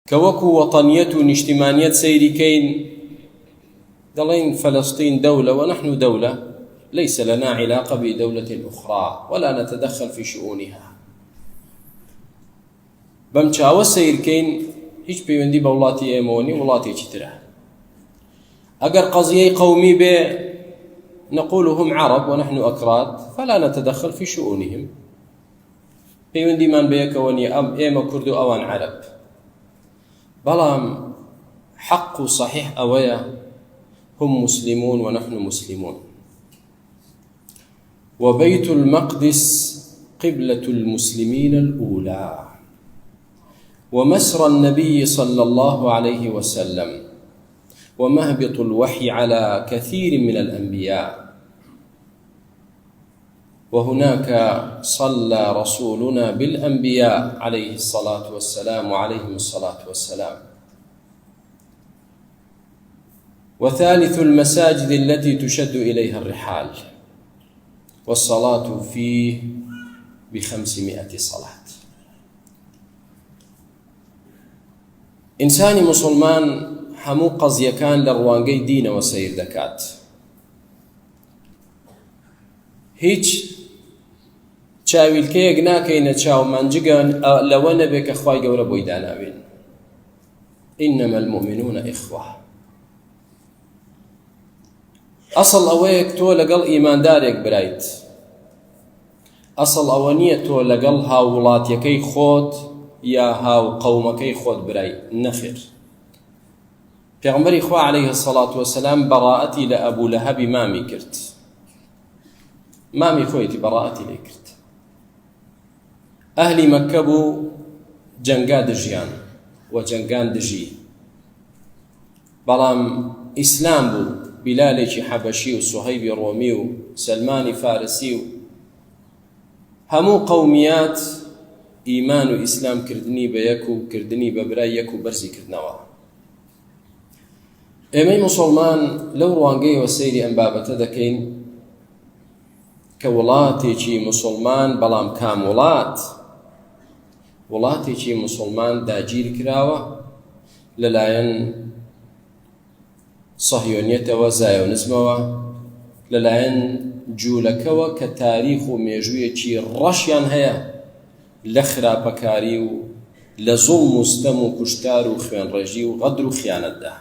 كوكو وطنية ونجتمانية سيري كين دلين فلسطين دولة ونحن دولة، ليس لنا علاقة بدولة أخرى ولا نتدخل في شؤونها. بمشاوە سیرکەین هیچ پەیوەندی بە وڵاتی ئێمەوە نیە، وڵاتێکی ترە. ئەگەر قەزیەی قەومی بێ نقول هم عرب ونحن أكراد فلا نتدخل في شؤونهم. پەیوەندیمان بە یەکەوە نیە، ئێمە کورد و ئەوان عەرب. بەڵام حق و صحیح ئەوەیە هم مسلمون ونحن مسلمون. وبيت المقدس قبلة المسلمين الأولى ومسرى النبي صلى الله عليه وسلم ومهبط الوحي على كثير من الأنبياء، وهناك صلى رسولنا بالأنبياء عليه الصلاة والسلام وعليهم الصلاة والسلام. وثالث المساجد التي تشد إليها الرحال والصلاة فيه ب500 صلاة. إنساني مسلمان همو قەزیەکان لە ڕوانگەی دینەوە سەیر دەکات. هیچ چاویلکەیەک ناکەینە چاو مانجگان لەوە نەبێ کە خوای گەورە بۆی داناوێن. إنما المؤمنون إخوة. ئەسڵ ئەوەیەک تۆ لەگەڵ ئیماندارێک برایت، ئەسڵ ئەوە نییە تۆ لەگەڵ هاووڵاتیەکەی خۆت یا هاو قەومەکەی خۆت برای، نەخێر. پێغەمبەری خوا عليه الصلاة والسلام بەڕائەتی لە ئەبوو لەهەبی مامی کرد، مامی خۆیەتی بەڕائەتی لێ کرد. ئەهلی مەککە بوو جەنگا دژیان و جەنگان دژی، بەڵام ئیسلام بوو، بلالێکی حەبەشی و سوهەیبی ڕۆمی و سەلمانی فارسی و هەموو قەومیات ئیمان و ئیسلام کردنی بە یەک و کردنی بە برای یەک و بەرزی کردنەوە. ئێمەی مسلمان لەو ڕوانگەیەوە سەیری ئەم بابەتە دەکەین کە وڵاتێکی مسلمان، بەڵام کام وڵاتێکی مسلمان داگیر کراوە لەلایەن سەهیۆنیەتەوە، زایۆنزمەوە، لەلایەن جوولەکەوە کە تاریخ و مێژوویەکی ڕەشیان هەیە لە خراپەکاری و لە زوڵم و ستەم و کوشتار و خوێنڕێژی و غەدر و خیانەتدا.